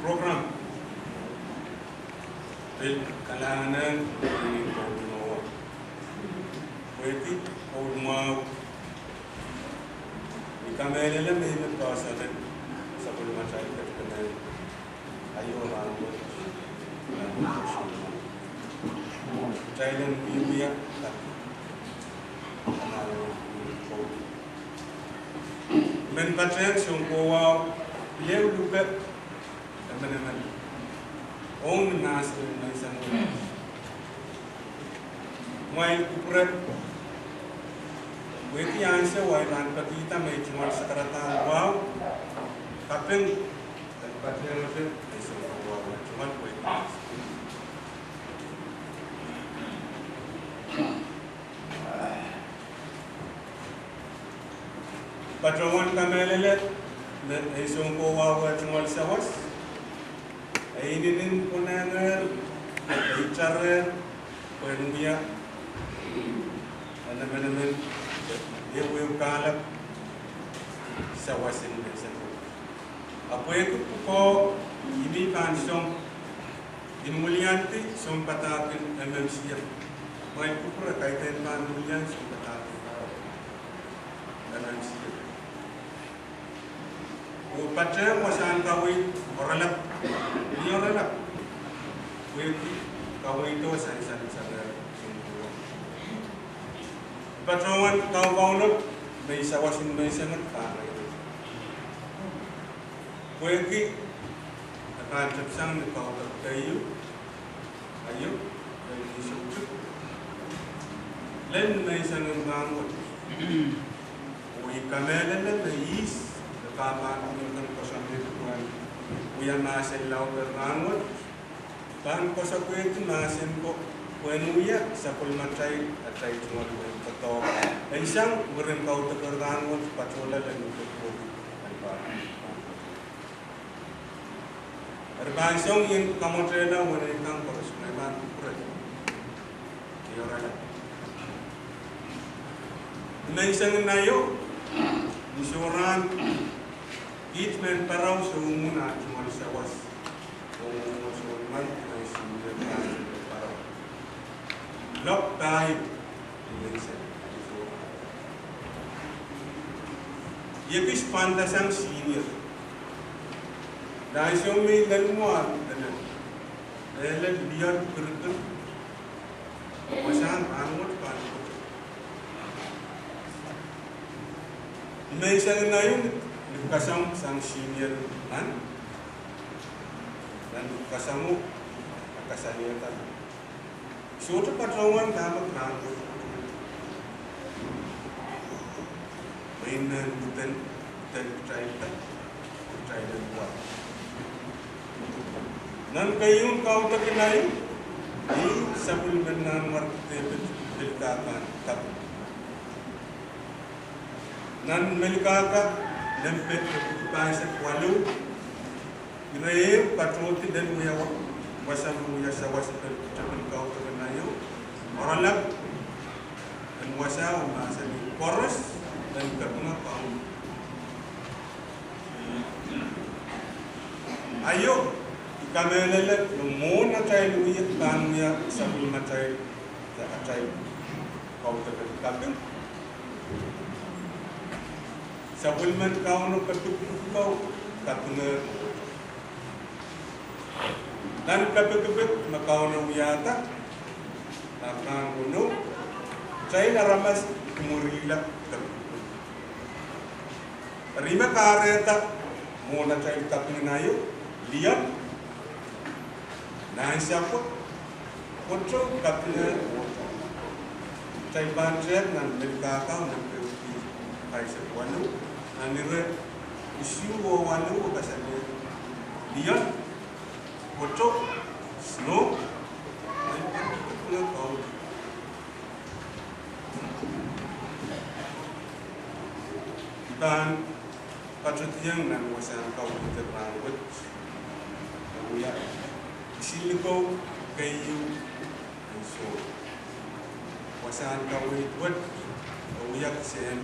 program bil kalanan ini kono weti mau ikamele le mehin kawasan sabul macai kena ayo orang Thailand India men patren sungkowa leu lupet teman-teman on nas mai sangu mai kupret weti anse wai ran patita mai cuma sekaratan wow kapeng dan patren itu sungkowa cuma weti Patrón Camelele, es un poco de sawas. Ahí vienen con el charrer, con dia, anda dia boleh kalah sawas ini sahaja. Apa itu kau ini kan som dimulianti som patakin MMC. Mai pura kaitan kan mulian som patakin MMC. Pacar wasan kawin oralap, ini oralap. Kawin itu wasan sana. Pacaran kawin may sawasin may sangat kaya. Kuwi akan capsang ni kau kayu, ayo, kayu suci. Len may sangat bangun. Kuwi kamera len is. Kapan mungkin kosan itu kan, uyan nasen lau berangut, kan kosa kue itu nasen kok kue nuya sapul macai acai cuma kue ketok, isang beren kau terangut pacola dan untuk Erbansong yang kamu trela mereka koros mereka kuret, diorang. Naisang nayo, disuran. Itmen parau seumuna cuma sawas, seumur dari sini parau. Lok taib Indonesia. Yepis pantasang senior. Dari sini dan muat dan elok biar berkel. Masalah angut pantu. Indonesia naik. Kasam sang senior man dan kasamu kasaniatan. Suatu patrawan dapat rangkut. Mainan bukan dan try buat. Nan kayung kau terkenai, ini sabul benar market belkakan tak. Nan melkakan lempet bahasa Kuala, Irai patroti dan muyawa, wasam muyasa wasam tercapai kau terkenayo, orang lap dan wasa bahasa di poros dan kepunga kau. Ayo, kami lelet lumon acai luya kanuya sabul macai acai kau terkenayo. Sabul man kau no ketuk kau katuna dan ketuk makau no yata akan kuno cai ramas murila rima kareta mona cai katuna yo lihat nai siapa potro katuna cai banjir nan mereka kau nan kai sebuah Anire isu wawalu kasane dia kocok snow dan patutiang nan wasan kau teranggut ya siliko kayu so wasan kau itu uyak sen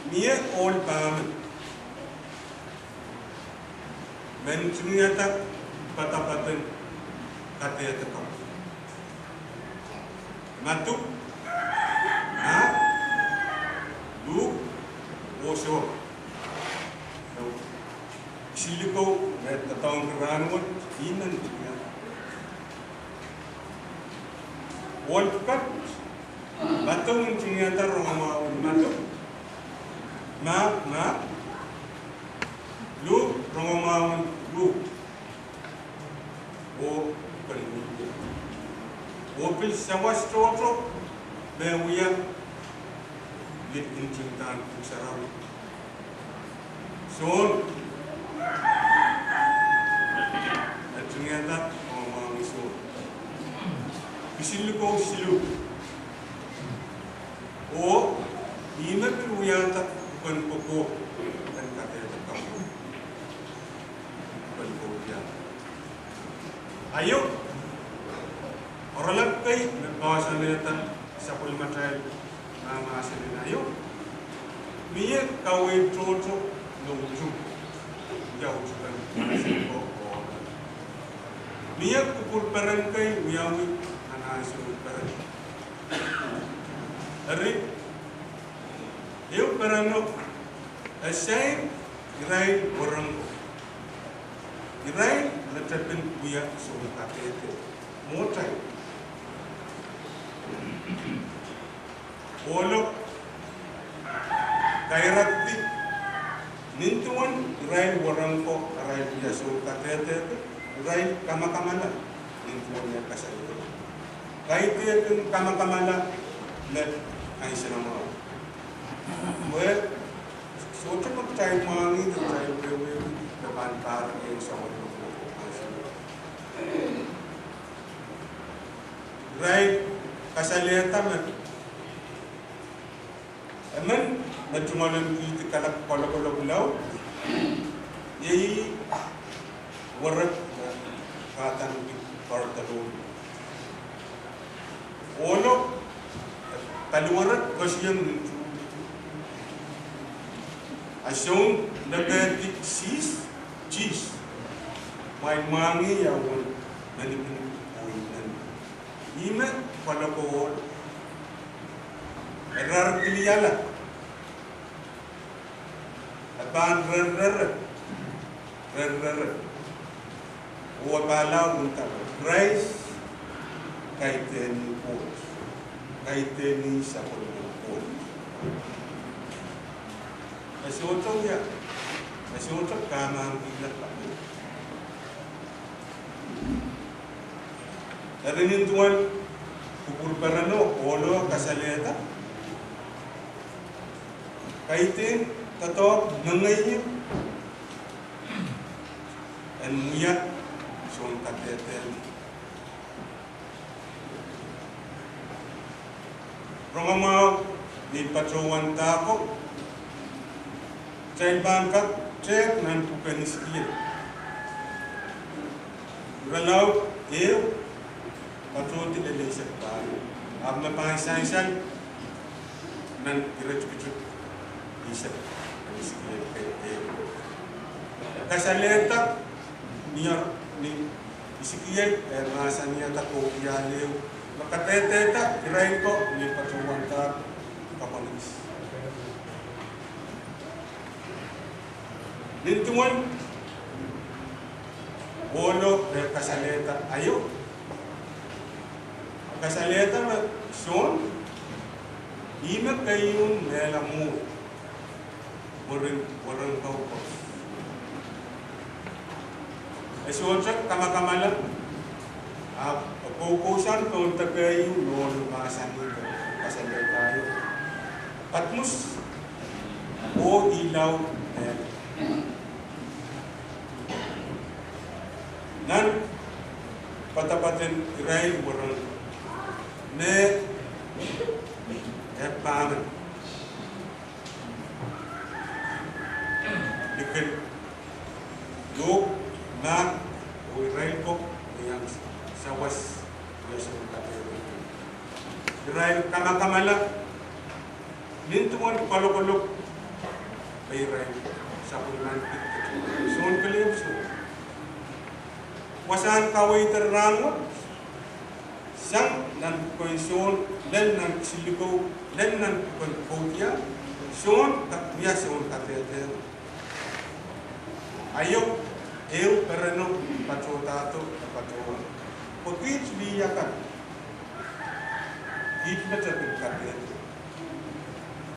Mia all pam mensunyata patapatan kateta ka matu na lu oso siliko met tatong ranwon inan dunya World Cup batong mensunyata roma matu ma lu roma lu o pengundi o pil sawas toto bewuya lit incintaan kusarau son ternyata ngomong isu bisilu ko silu o ina bewuya tak bukan pokok dan kata kamu bukan pokok ayo orang kay nagbawasan nila sa pulmatral na maasalin ayo miye kaway toto nungju jauh juga ko miye kupul peran kay uyawi anasul peran dari eu perano asay iray orang iray letapin buya sulit katete motai Olo kairatti nintuan irai warangko irai dia so katete irai kama-kamala nintuan ya kasayo kaite kama-kamala let ay sinama well so to try mangi to try we the bantar in sama irai kasaleta me Aman, najumalan itu kalak kalau belau, yai warak katan di partalun. Olo taluwarak kasian asyong nagatik sis cheese, may mangi yawan nanipin puinan. Ime palakol. Erar kiliyala aban rer o bala unta rice kaiteni pot kaiteni sapol pot asoto ya asoto kamang ilat papo darinin tuan kupur perano olo kasaleta kaitin tato nangayin en muya son katetel romamau ni patrowan tako chay bangkat cek nan pukaniskia ralau eu patroti lele sekpan abna pangsan nan kira-kira bisa kasaleta niya ni isikiel masa niya ta ko yalew makateta irain ko ni patuwanta kapanis nintuan bolo kasaleta ayo kasaleta na son ina kayun melamu orang kau kos. Esok kama-kamala, kosan kau terkayu nol masan itu, pasal terkayu. Patmus, o ilaw nan patapatin iray orang ne paman. Diken yuk na Israel ko yang sawas ya sebentar Israel kama-kamala nintuan kalau Israel sa punan son kaliyam so pasan kawai terrangut sang nan koison len nan siliko len nan kokia son tak biasa on katete ayo eu pereno pacotato pacoa pokit biyakan hit macam katete